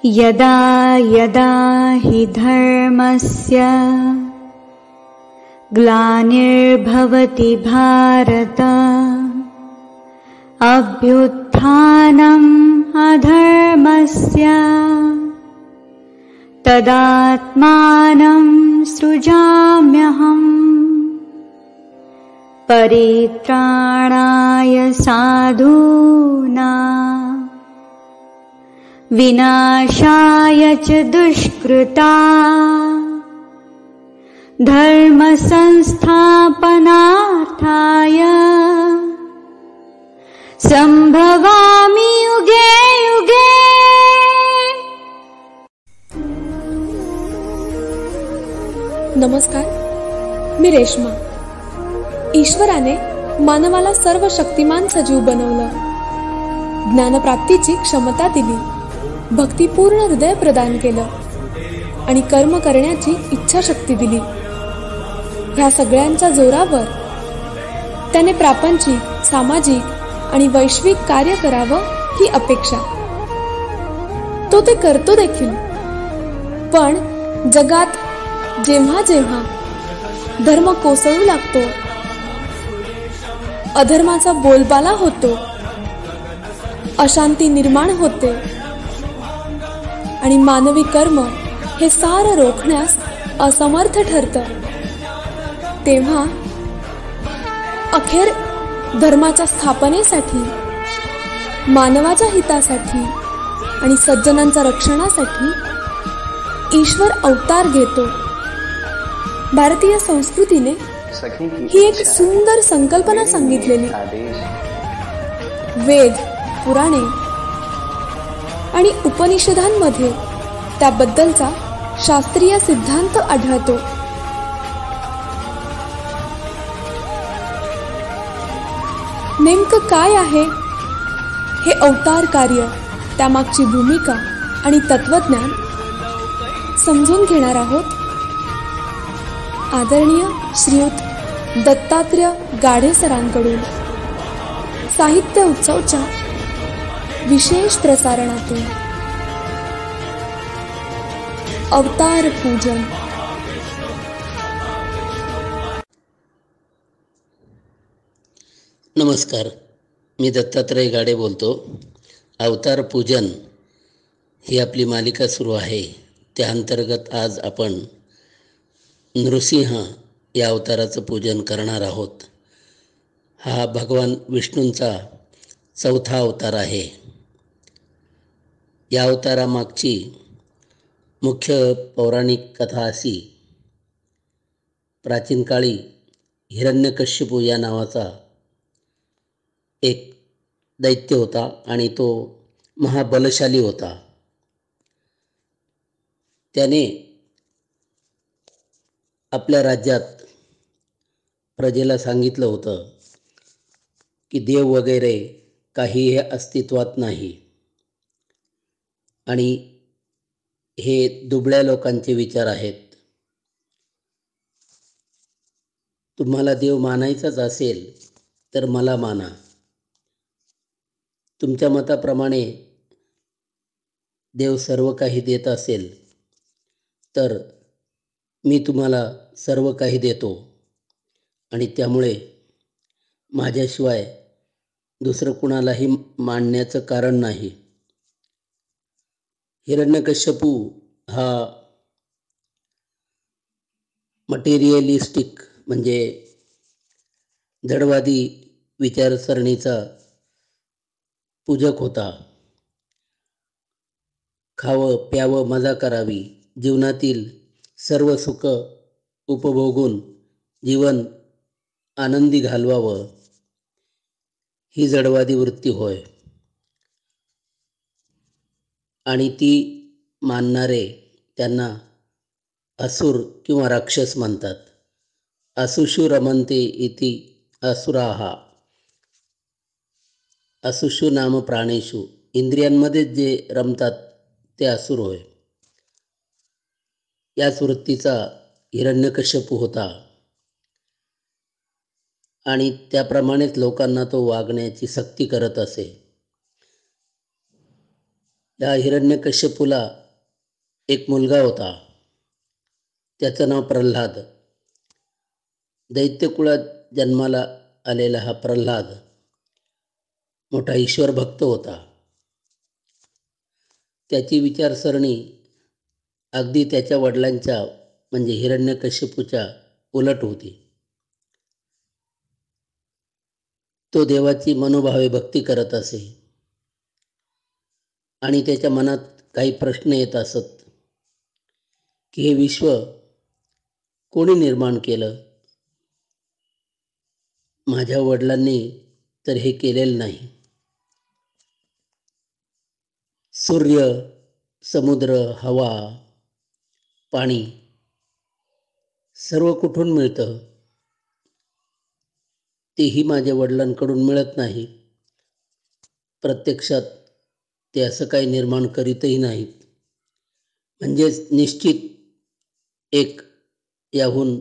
यदा यदा हि धर्मस्य ग्लानिर्भवति भारत अभ्युत्थानम् अधर्मस्य तदात्मानं सृजाम्यहम् परित्राणाय साधूनां विनाशाय च दुष्कृता धर्म संस्थापनार्थाय संभवामि युगे युगे। नमस्कार, मी रेश्मा। ईश्वराने मानवाला सर्व शक्तिमान सजीव बनवलं, ज्ञानप्राप्तीची क्षमता दिली, भक्तिपूर्ण हृदय प्रदान केलं आणि कर्म करण्याची इच्छाशक्ती दिली। ह्या सगळ्यांच्या जोरावर त्याने प्रापंचिक, सामाजिक आणि वैश्विक कार्य करावं ही अपेक्षा। तो ते करतो देखील, पण जगात जेव्हा जेव्हा धर्म कोसळू लागतो, अधर्माचा बोलबाला होतो, अशांती निर्माण होते आणि मानवी कर्म हे सारं रोखण्यास असमर्थ ठरतं, तेव्हा अखेर धर्माच्या स्थापनेसाठी, मानवाच्या हितासाठी आणि सज्जनांच्या रक्षणासाठी ईश्वर अवतार घेतो। भारतीय संस्कृतीने ही एक सुंदर संकल्पना सांगितलेली। वेद, पुराणे आणि उपनिषदांमध्ये त्याबद्दलचा शास्त्रीय सिद्धांत आढळतो। नेमकं काय आहे हे अवतार कार्य, त्यामागची भूमिका आणि तत्वज्ञान समजून घेणार आहोत आदरणीय श्रीयुत दत्तात्रेय गाढे सरांकडून साहित्य उत्सवच्या विशेष प्रसारणातून। अवतार पूजन। नमस्कार, मी दत्तात्रेय गाढे बोलतो। अवतार पूजन ही आपली मालिका सुरू आहे, त्या अंतर्गत आज आपण नृसिंह या अवताराचं पूजन करणार आहोत। हा भगवान विष्णूंचा चौथा अवतार आहे। या अवतारामागची मुख्य पौराणिक कथा अशी, प्राचीन काळी हिरण्यकश्यपू या नावाचा एक दैत्य होता आणि तो महाबलशाली होता। त्याने आपल्या राज्यात प्रजेला सांगितलं होतं की देव वगैरे काही हे अस्तित्वात नाही आणि हे दुबळ्या लोकांचे विचार आहेत। तुम्हाला देव मानायचाच असेल तर मला माना, तुमच्या मताप्रमाणे देव सर्व काही देत असेल तर मी तुम्हाला सर्व काही देतो आणि त्यामुळे माझ्याशिवाय दुसरं कुणालाही मानण्याचं कारण नाही। हिरण्यकश्यपू हा मटेरियलिस्टिक म्हणजे जडवादी विचारसरणीचा पूजक होता। खावं प्यावं, मजा करावी, जीवनातील सर्व सुख उपभोगून जीवन आनंदी घालवावं ही जडवादी वृत्ती होय आणि ती मानणारे त्यांना असुर किंवा राक्षस म्हणतात। असुषु रमन्ते इति असुराः। असुषु नाम प्राणेषु, इंद्रियांमध्ये जे रमतात ते असुर होय। याच वृत्तीचा हिरण्यकश्यपू होता आणि त्याप्रमाणेच लोकांना तो वागण्याची सक्ती करत असे। या हिरण्यकश्यपूला एक मुलगा होता, त्याचं नाव प्रल्हाद. दैत्यकुळात जन्माला आलेला हा प्रल्हाद मोठा ईश्वर भक्त होता. त्याची विचारसरणी अगदी त्याच्या वडिलांच्या म्हणजे हिरण्यकश्यपूच्या उलट होती. तो देवाची मनोभावे भक्ती करत असे आणि त्याच्या मनात काही प्रश्न येत असत की हे विश्व कोणी निर्माण केलं? माझ्या वडिलांनी तर हे केलेलं नाही. सूर्य, समुद्र, हवा, पाणी सर्व कुठून मिळतं? तेही माझ्या वडिलांकडून मिळत नाही. प्रत्यक्षात ते असं काही निर्माण करीतही नाहीत. म्हणजेच निश्चित एक याहून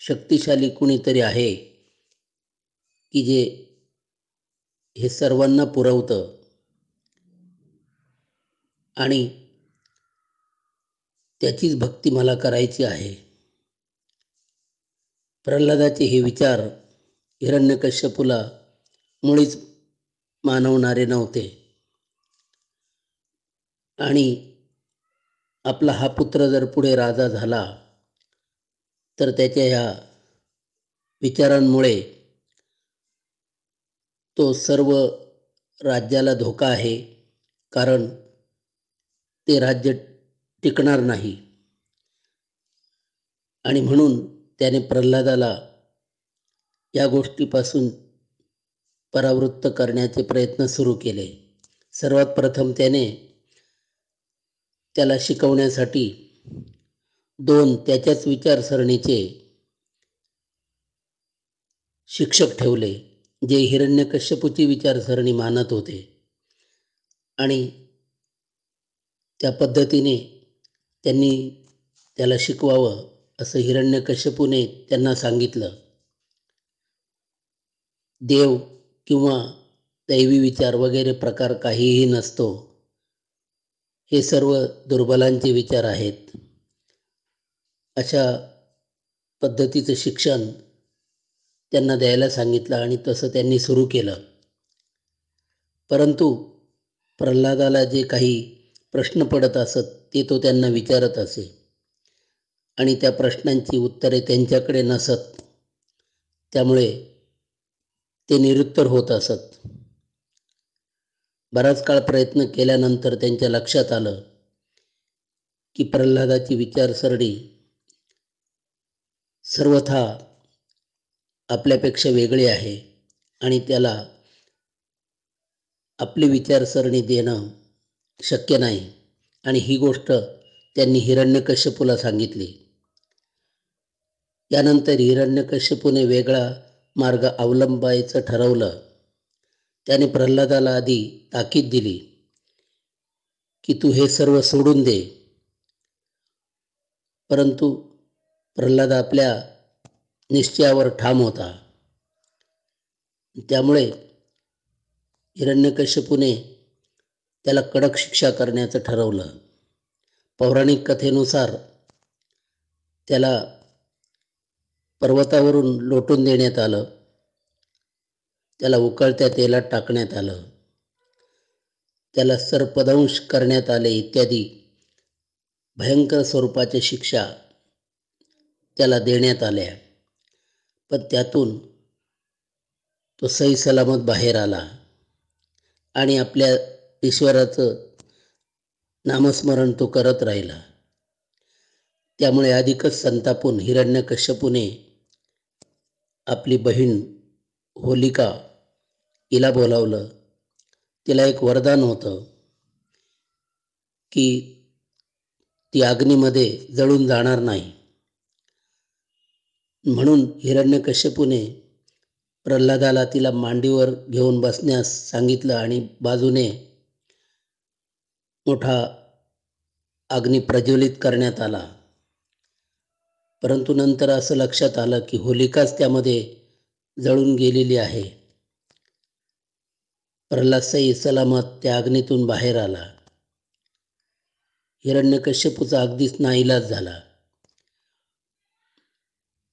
शक्तिशाली कुणीतरी आहे की जे हे सर्वांना पुरवतं आणि त्याचीच भक्ती मला करायची आहे. प्रल्हादाचे हे विचार हिरण्यकश्यपूला मुळीच मानवणारे नव्हते आणि आपला हा पुत्र जर पुढे राजा झाला तर त्याच्या ह्या विचारांमुळे तो सर्व राज्याला धोका आहे, कारण ते राज्य टिकणार नाही. आणि म्हणून त्याने प्रल्हादाला या गोष्टीपासून परावृत्त करण्याचे प्रयत्न सुरू केले. सर्वात प्रथम त्याला शिकवण्यासाठी 2 त्याच्याच विचारसरणीचे शिक्षक ठेवले, जे हिरण्यकश्यपूची विचारसरणी मानत होते. आणि त्या पद्धतीने त्यांनी त्याला शिकवावं असं हिरण्यकश्यपूने त्यांना सांगितलं. देव किंवा दैवी विचार वगैरे प्रकार काहीही नसतो. हे सर्व दुर्बलांचे विचार आहेत. अशा पद्धतीचं शिक्षण त्यांना द्यायला सांगितलं आणि तसं त्यांनी सुरू केलं. परंतु प्रल्हादाला जे काही प्रश्न पडत असत ते तो त्यांना विचारत असे आणि त्या प्रश्नांची उत्तरे त्यांच्याकडे नसत. त्यामुळे ते निरुत्तर होत असत. बराच काळ प्रयत्न केल्यानंतर त्यांच्या लक्षात आलं की प्रल्हादाची विचारसरणी सर्वथा आपल्यापेक्षा वेगळी आहे आणि त्याला आपली विचारसरणी देणं शक्य नाही. आणि ही गोष्ट त्यांनी हिरण्यकश्यपूला सांगितली. यानंतर हिरण्यकश्यपूने वेगळा मार्ग अवलंबायचं ठरवलं. त्याने प्रल्हादाला आधी ताकीद दिली की तू हे सर्व सोडून दे. परंतु प्रल्हाद आपल्या निश्चयावर ठाम होता. त्यामुळे हिरण्यकश्यपूने त्याला कडक शिक्षा करण्याचं ठरवलं. पौराणिक कथेनुसार त्याला पर्वतावरून लोटून देण्यात आलं. त्याला उकळत्या तेलात टाकण्यात आलं. त्याला सर्पदंश करण्यात आले इत्यादी भयंकर स्वरूपाच्या शिक्षा त्याला देण्यात आल्या. पण त्यातून तो सही सलामत बाहेर आला आणि आपल्या ईश्वराचं नामस्मरण तो करत राहिला. त्यामुळे अधिकच संतापून हिरण्यकश्यपूने आपली बहीण होलिका हिला बोलावलं. तिला एक वरदान होतं की ती अग्नीमध्ये जळून जाणार नाही. म्हणून हिरण्यकश्यपूने प्रल्हादाला तिला मांडीवर घेऊन बसण्यास सांगितलं आणि बाजूने मोठा अग्नी प्रज्वलित करण्यात आला. परंतु नंतर असं लक्षात आलं की होलिकाच त्यामध्ये जळून गेलेली आहे. प्रल्हाद सही सलामत त्या अग्नीतून बाहेर आला हिरण्यकश्यपूचा अगदीच नाईलाज झाला.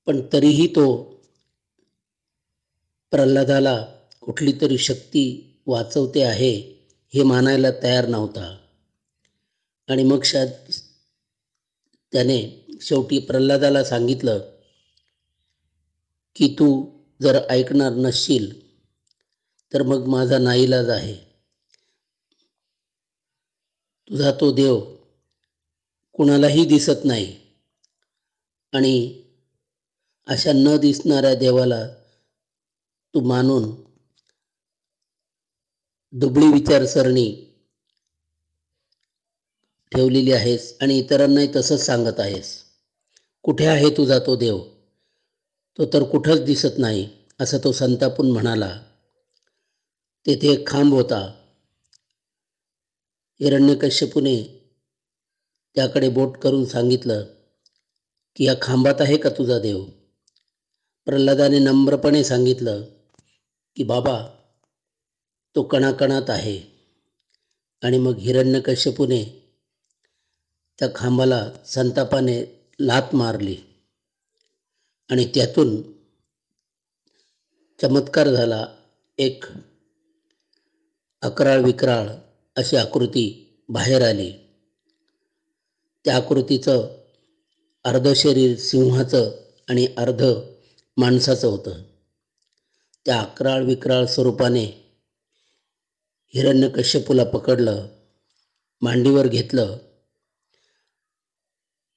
पण तरीही तो प्रल्हादाला कुठली तरी शक्ती वाचवते आहे हे मानायला तयार नव्हता. आणि मग त्याने शेवटी प्रल्हादाला सांगितलं की तू जर ऐकणार नसशील तर मग माझा नाईलाज आहे. तुझा तो देव कुणालाही दिसत नाही आणि अशा न दिसणाऱ्या देवाला तू मानून दुबळी विचारसरणी ठेवलेली आहेस आणि इतरांनाही तसंच सांगत आहेस. कुठे आहे तुझा तो देव? तो तर कुठंच दिसत नाही, असं तो संतापून म्हणाला. तेथे एक खांब होता. हिरण्यकश्यपूने त्याकडे बोट करून सांगितलं की या खांबात आहे का तुझा देव? प्रल्हादाने नम्रपणे सांगितलं की बाबा, तो कणाकणात आहे. आणि मग हिरण्यकश्यपूने त्या खांबाला संतापाने लाथ मारली आणि त्यातून चमत्कार झाला. एक अकराळ विक्राळ अशी आकृती बाहेर आली. त्या आकृतीचं अर्ध शरीर सिंहाचं आणि अर्ध माणसाचं होतं. त्या अकराळ विक्राळ स्वरूपाने हिरण्यकश्यपूला पकडलं, मांडीवर घेतलं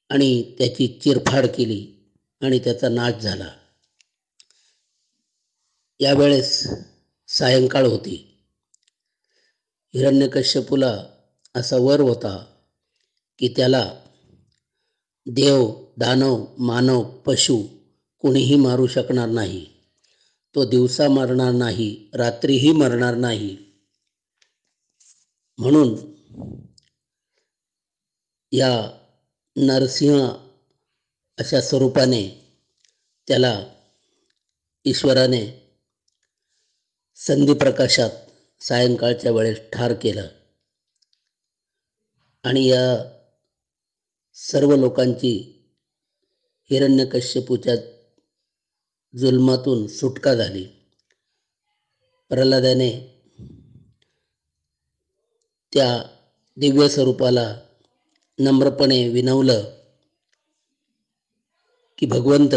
आणि त्याची चिरफाड केली आणि त्याचा नाश झाला. यावेळेस सायंकाळ होती. हिरण्यकश्यपूला असा वर होता की त्याला देव, दानव, मानव, पशु कोणीही मारू शकणार नाही. तो दिवसा मरणार नाही, रात्रीही मरणार नाही. म्हणून या नरसिंह अशा स्वरूपाने त्याला ईश्वराने संधिप्रकाशात सायंकाळच्या वेळेस ठार केलं आणि या सर्व लोकांची हिरण्यकश्यपूच्या जुलमातून सुटका झाली. प्रल्हादाने त्या दिव्य स्वरूपाला नम्रपणे विनवलं की भगवंत,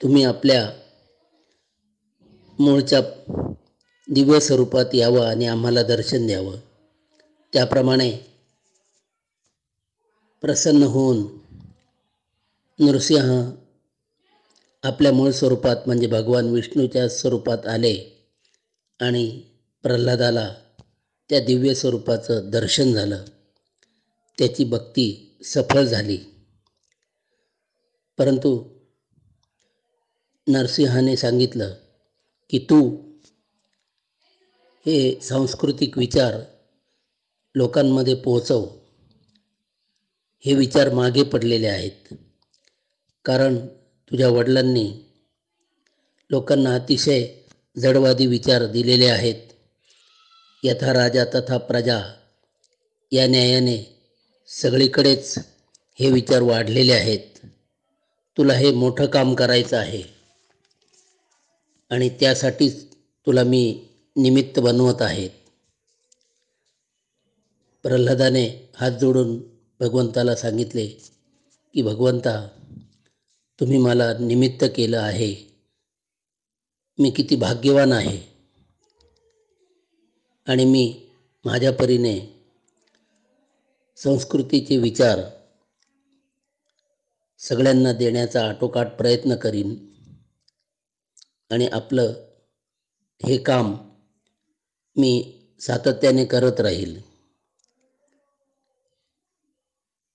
तुम्ही आपल्या मूळच्या दिव्य स्वरूपात यावं आणि आम्हाला दर्शन द्यावं. त्याप्रमाणे प्रसन्न होऊन नृसिंह आपल्या मूळ स्वरूपात म्हणजे भगवान विष्णूच्या स्वरूपात आले आणि प्रल्हादाला त्या दिव्य स्वरूपाचं दर्शन झालं. त्याची भक्ती सफल झाली. परंतु नरसिंहाने सांगितलं की तू हे सांस्कृतिक विचार लोकांमध्ये पोहोचव. हे विचार मागे पडलेले आहेत, कारण तुझ्या वडिलांनी लोकांना अतिशय जडवादी विचार दिलेले आहेत. यथा राजा तथा प्रजा या न्यायाने सगळीकडेच हे विचार वाढलेले आहेत. तुला हे मोठं काम करायचं आहे आणि त्यासाठीच तुला मी निमित्त बनवत आहे. प्रल्हादाने हात जोडून भगवंताला सांगितले की भगवंता, तुम्ही मला निमित्त केलं आहे. मी किती भाग्यवान आहे आणि मी माझ्या परीने संस्कृतीचे विचार सगळ्यांना देण्याचा आटोकाट प्रयत्न करीन आणि आपलं हे काम मी सातत्याने करत राहील.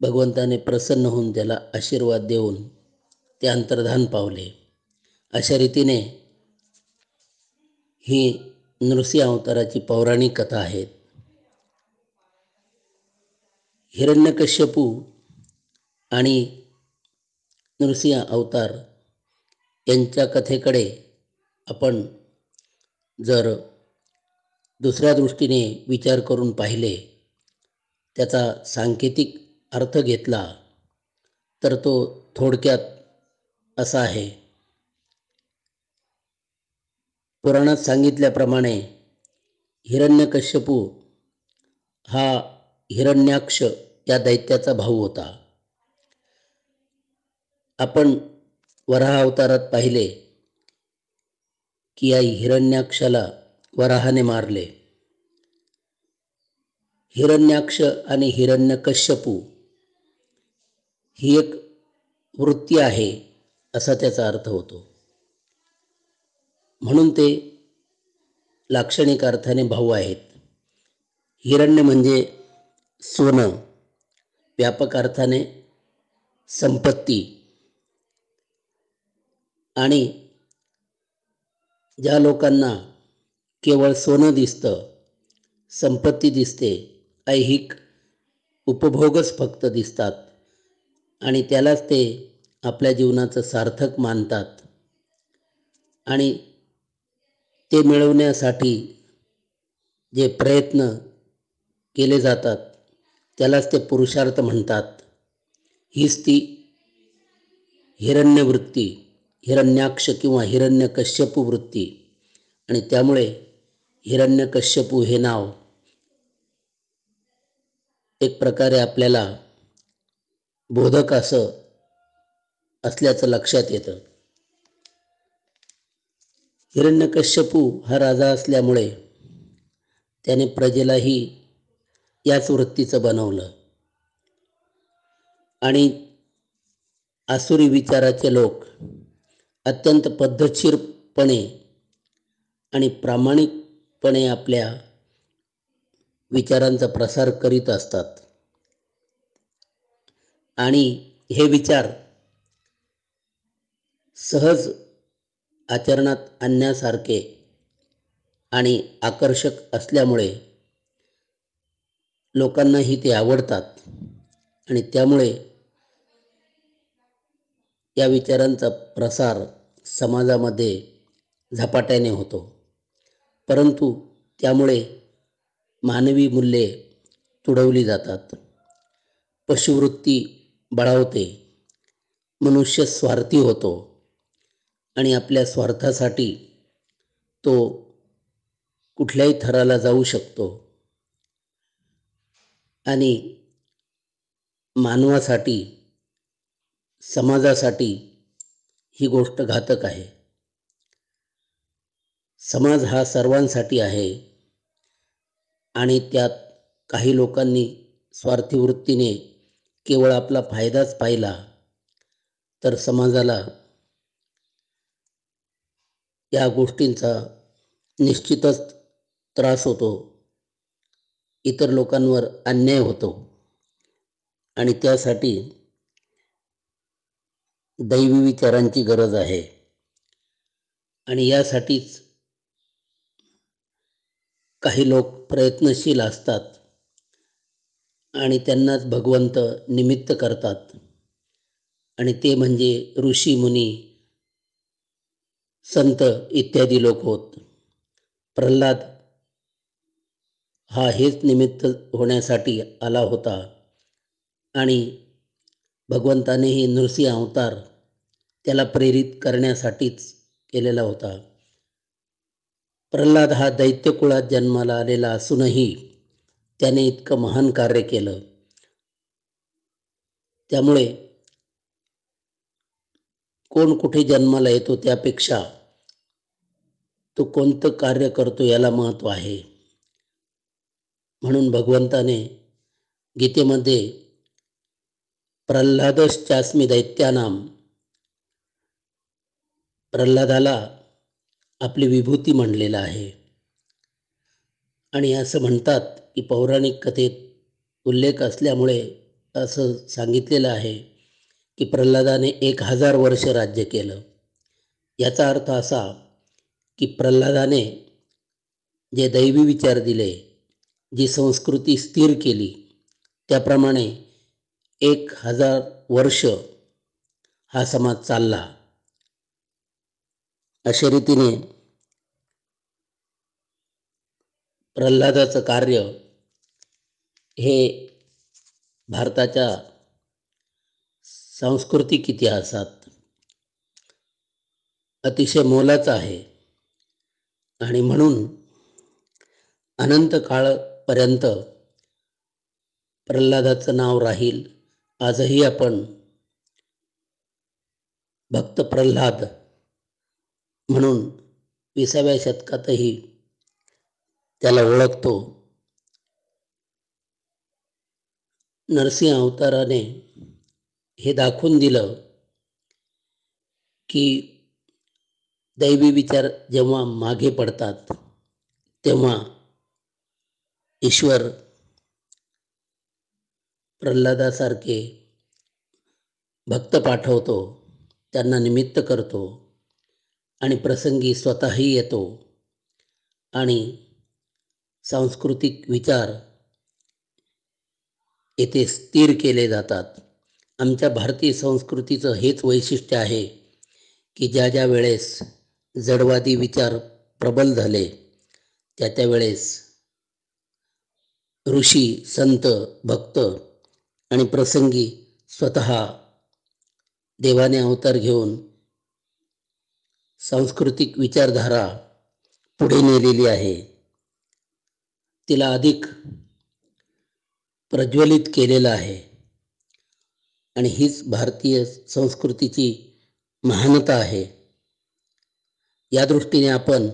भगवंताने प्रसन्न होऊन त्याला आशीर्वाद देऊन ते अंतर्धान पावले. अशा रीतीने ही नृसिंह अवताराची पौराणिक कथा आहे. हिरण्यकश्यपू आणि नृसिंह अवतार यांच्या कथेकडे आपण जर दुसऱ्या दृष्टीने विचार करून पाहिले त्याचा सांकेतिक अर्थ घेतला तर तो थोडक्यात असा आहे. पुराणात सांगितल्याप्रमाणे हिरण्यकश्यपू हा हिरण्याक्ष या दैत्याचा भाऊ होता. आपण वराह अवतारात पाहिले की या हिरण्याक्षाला वराहाने मारले. हिरण्याक्ष आणि हिरण्यकश्यपू ही एक वृत्ती आहे असा त्याचा अर्थ होतो. म्हणून ते लाक्षणिक अर्थाने भाऊ आहेत. हिरण्य म्हणजे सोनं, व्यापक अर्थाने संपत्ती, आणि ज्या लोकांना केवळ सोनं दिसतं, संपत्ती दिसते, ऐहिक उपभोगच फक्त दिसतात आणि त्यालाच ते आपल्या जीवनाचं सार्थक मानतात आणि ते मिळवण्यासाठी जे प्रयत्न केले जातात त्यालाच ते पुरुषार्थ म्हणतात. हीच ती हिरण्यवृत्ती, हिरण्याक्ष किंवा हिरण्यकश्यपू वृत्ती. आणि त्यामुळे हिरण्यकश्यपू हे नाव एक प्रकारे आपल्याला बोधक असल्याचं लक्षात येतं. हिरण्यकश्यपू हा राजा असल्यामुळे त्याने प्रजेलाही याच वृत्तीचं बनवलं आणि आसुरी विचाराचे लोक अत्यंत पद्धतशीरपणे आणि प्रामाणिकपणे आपल्या विचारांचा प्रसार करीत असतात आणि हे विचार सहज आचरणात आणण्यासारखे आणि आकर्षक असल्यामुळे लोकांनाही ते आवडतात आणि त्यामुळे या विचारांचा प्रसार समाजामध्ये झपाट्याने होतो. परंतु त्यामुळे मानवी मूल्ये तुडवली जातात, पशुवृत्ती बळावते, मनुष्य स्वार्थी होतो आणि आपल्या स्वार्थासाठी तो कुठल्याही थराला जाऊ शकतो आणि मानवासाठी, समाजासाठी ही गोष्ट घातक आहे. समाज हा सर्वांसाठी आहे आणि त्यात काही लोकांनी स्वार्थी वृत्तीने केवळ आपला फायदाच पाहिला तर समाजाला या गोष्टींचा निश्चितच त्रास होतो, इतर लोकांवर अन्याय होतो आणि त्यासाठी दैवी विचारांची गरज आहे. आणि यासाठीच काही लोक प्रयत्नशील असतात आणि त्यांनाच भगवंत निमित्त करतात आणि ते म्हणजे ऋषी, मुनी, संत इत्यादी लोक होत. प्रल्हाद हा हेच निमित्त होण्यासाठी आला होता आणि भगवंतानेही नृसिंह अवतार त्याला प्रेरित करण्यासाठीच केलेला होता. प्रल्हाद हा दैत्यकुळात जन्माला आलेला असूनही त्याने इतकं महान कार्य केलं. त्यामुळे कोण कुठे जन्माला येतो त्यापेक्षा तो कोणतं कार्य करतो याला महत्त्व आहे. म्हणून भगवंताने गीतेमध्ये प्रल्हादश्चास्मि दैत्यानाम, प्रल्हादाला आपली विभूती म्हणलेलं आहे. आणि असं म्हणतात की पौराणिक कथेत उल्लेख असल्यामुळे असं सांगितलेलं आहे की प्रल्हादाने 1000 वर्ष राज्य केलं. याचा अर्थ असा की प्रल्हादाने जे दैवी विचार दिले, जी संस्कृती स्थिर केली, त्याप्रमाणे 1000 वर्ष हा समाज चालला. अशा रीतीने प्रल्हादाचं कार्य हे भारताच्या सांस्कृतिक इतिहासात अतिशय मोलाचा आहे आणि म्हणून अनंत काळपर्यंत प्रल्हादाचं नाव राहील. आजही आपण भक्त प्रल्हाद म्हणून 20व्या शतकातही त्याला ओळखतो. नरसिंह अवताराने हे दाखवून दिलं की दैवी विचार जेव्हा मागे पडतात तेव्हा ईश्वर प्रल्हादासारखे भक्त पाठवतो, त्यांना निमित्त करतो आणि प्रसंगी स्वतःही येतो आणि सांस्कृतिक विचार येथे स्थिर केले जातात. आमच्या भारतीय संस्कृतीचं हेच वैशिष्ट्य आहे की ज्या ज्या वेळेस जडवादी विचार प्रबल झाले त्या वेळेस ऋषी, संत, भक्त आणि प्रसंगी स्वतः देवाने अवतार घेऊन सांस्कृतिक विचारधारा पुढे नेलेली आहे, तिला अधिक प्रज्वलित केलेलं आहे आणि हीच भारतीय संस्कृतीची महानता आहे. या दृष्टीने आपण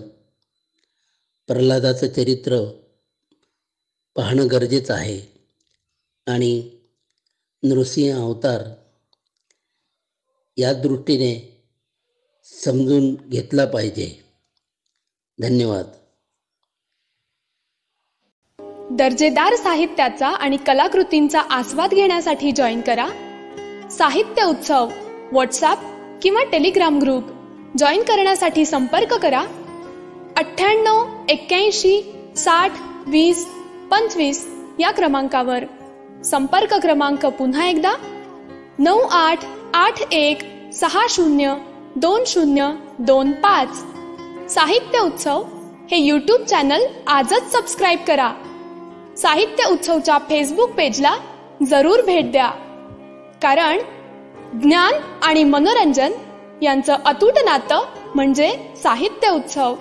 प्रल्हादाचं चरित्र पाहणं गरजेचं आहे आणि नृसिंह अवतार या दृष्टीने समजून घेतला पाहिजे. धन्यवाद. दर्जेदार साहित्याचा आणि कलाकृतींचा आस्वाद घेण्यासाठी जॉईन करा साहित्य उत्सव व्हॉट्सॲप किंवा टेलिग्राम ग्रुप. जॉईन करण्यासाठी संपर्क करा 98 81 60 20 25 या क्रमांकावर. संपर्क क्रमांक पुन्हा एकदा 9881 60 2025. साहित्य उत्सव हे यूट्यूब चॅनल आजच सबस्क्राईब करा. साहित्य उत्सवच्या फेसबुक पेजला जरूर भेट द्या, कारण ज्ञान आणि मनोरंजन यांचं अतूट नातं म्हणजे साहित्य उत्सव.